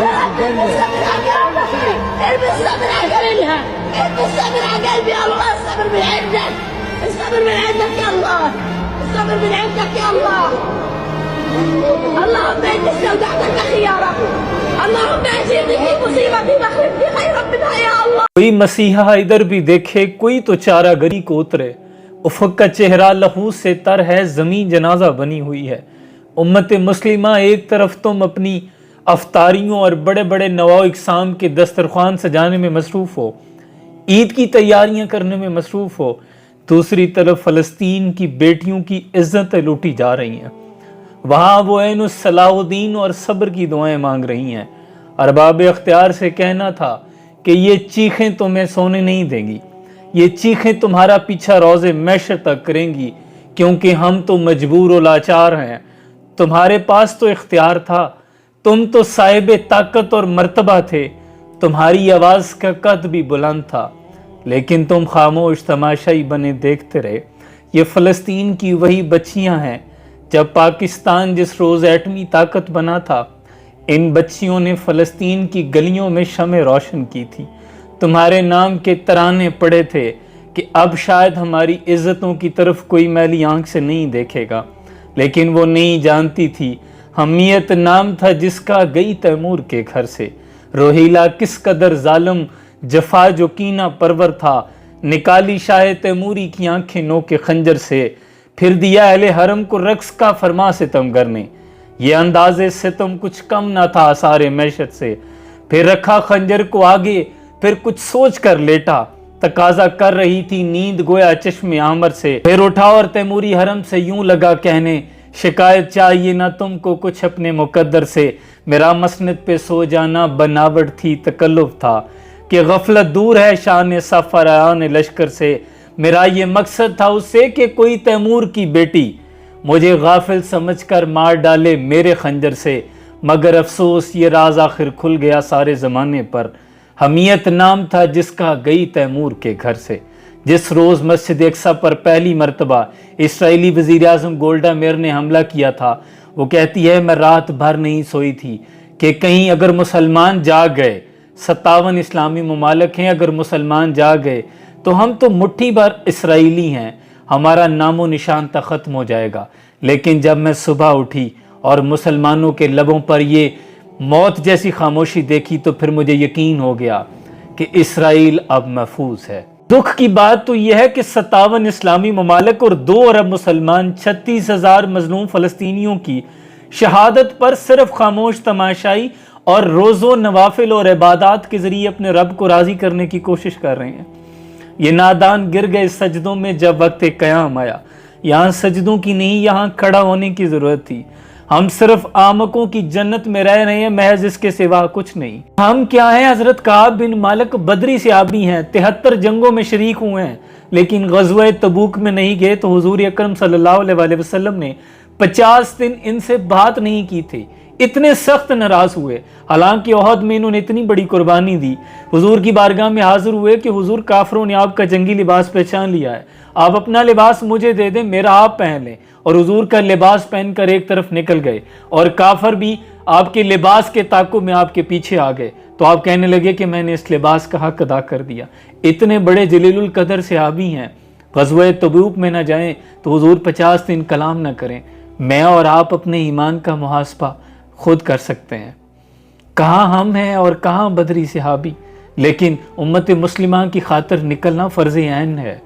ارمي الصبر على قلبها، ارمي الصبر على قلبي يا الله. الصبر من عندك، الصبر من عندك يا الله، الصبر من عندك يا الله. اللهم اني استودعتك خيارك، اللهم اجرني في مصيبتي واخلفني خيرا منها يا الله. کوئی مسیحا ادھر بھی دیکھے، کوئی تو چارہ گری کو اترے. افق کا چہرہ لہو سے تر ہے، زمین جنازہ بنی ہوئی ہے. امت مسلمہ ایک طرف تم اپنی افطاریوں اور بڑے بڑے نواء و اقسام کے دسترخوان سجانے میں مصروف ہو، عید کی تیاریاں کرنے میں مصروف ہو، دوسری طرف فلسطین کی بیٹیوں کی عزتیں لوٹی جا رہی ہیں. وہاں وہ عین صلاح الدین اور صبر کی دعائیں مانگ رہی ہیں. ارباب اختیار سے کہنا تھا کہ یہ چیخیں تمہیں سونے نہیں دیں گی، یہ چیخیں تمہارا پیچھا روز محشر تک کریں گی، کیونکہ ہم تو مجبور و لاچار ہیں. تمہارے پاس تو اختیار تھا، تم تو صاحب طاقت اور مرتبہ تھے، تمہاری آواز کا قد بھی بلند تھا، لیکن تم خاموش تماشائی بنے دیکھتے رہے. یہ فلسطین کی وہی بچیاں ہیں جب پاکستان جس روز ایٹمی طاقت بنا تھا، ان بچیوں نے فلسطین کی گلیوں میں شمع روشن کی تھی. تمہارے نام کے ترانے پڑے تھے کہ اب شاید ہماری عزتوں کی طرف کوئی میلی آنکھ سے نہیں دیکھے گا، لیکن وہ نہیں جانتی تھی حمیت نام تھا جس کا گئی تیمور کے گھر سے. روہیلا کس قدر ظالم جفا جو کینہ پرور تھا، نکالی شاہ تیموری کی آنکھیں نو کے خنجر سے، پھر دیا اہل حرم کو رقص کا فرما ستمگر نے. یہ انداز ستم کچھ کم نہ تھا آثار معیشت سے. پھر رکھا خنجر کو آگے، پھر کچھ سوچ کر لیٹا، تقاضا کر رہی تھی نیند گویا چشم عامر سے. پھر اٹھا اور تیموری حرم سے یوں لگا کہنے، شکایت چاہیے نہ تم کو کچھ اپنے مقدر سے. میرا مسند پہ سو جانا بناوٹ تھی، تکلف تھا کہ غفلت دور ہے شان سفران لشکر سے. میرا یہ مقصد تھا اس سے کہ کوئی تیمور کی بیٹی مجھے غافل سمجھ کر مار ڈالے میرے خنجر سے. مگر افسوس یہ راز آخر کھل گیا سارے زمانے پر. حمیت نام تھا جس کا گئی تیمور کے گھر سے. جس روز مسجد اقصی پر پہلی مرتبہ اسرائیلی وزیر اعظم گولڈا میئر نے حملہ کیا تھا، وہ کہتی ہے میں رات بھر نہیں سوئی تھی کہ کہیں اگر مسلمان جاگ گئے، 57 اسلامی ممالک ہیں، اگر مسلمان جاگ گئے تو ہم تو مٹھی بھر اسرائیلی ہیں، ہمارا نام و نشان تک ختم ہو جائے گا. لیکن جب میں صبح اٹھی اور مسلمانوں کے لبوں پر یہ موت جیسی خاموشی دیکھی تو پھر مجھے یقین ہو گیا کہ اسرائیل اب محفوظ ہے. دکھ کی بات تو یہ ہے کہ 57 اسلامی ممالک اور 2 ارب مسلمان 36,000 مظلوم فلسطینیوں کی شہادت پر صرف خاموش تماشائی اور روزو نوافل اور عبادات کے ذریعے اپنے رب کو راضی کرنے کی کوشش کر رہے ہیں. یہ نادان گر گئے سجدوں میں جب وقت قیام آیا. یہاں سجدوں کی نہیں، یہاں کھڑا ہونے کی ضرورت تھی. ہم صرف آمکوں کی جنت میں رہ رہے ہیں، محض اس کے سوا کچھ نہیں. ہم کیا ہیں؟ حضرت کعب بن مالک بدری صحابی ہیں، 73 جنگوں میں شریک ہوئے ہیں، لیکن غزوہ تبوک میں نہیں گئے تو حضور اکرم صلی اللہ علیہ وسلم نے 50 دن ان سے بات نہیں کی تھی. اتنے سخت ناراض ہوئے. حالانکہ احد میں انہوں نے اتنی بڑی قربانی دی. حضور کی بارگاہ میں حاضر ہوئے کہ حضور کافروں نے آپ کا جنگی لباس پہچان لیا ہے، آپ اپنا لباس مجھے دے دیں، میرا آپ پہن لیں. اور حضور کا لباس پہن کر ایک طرف نکل گئے اور کافر بھی آپ کے لباس کے تعاقب میں آپ کے پیچھے آ گئے. تو آپ کہنے لگے کہ میں نے اس لباس کا حق ادا کر دیا. اتنے بڑے جلیل القدر صحابی ہیں، غزوہ تبوک میں نہ جائیں تو حضور 50 دن کلام نہ کریں. میں اور آپ اپنے ایمان کا محاسبہ خود کر سکتے ہیں. کہاں ہم ہیں اور کہاں بدری صحابی. لیکن امت مسلمہ کی خاطر نکلنا فرض عین ہے.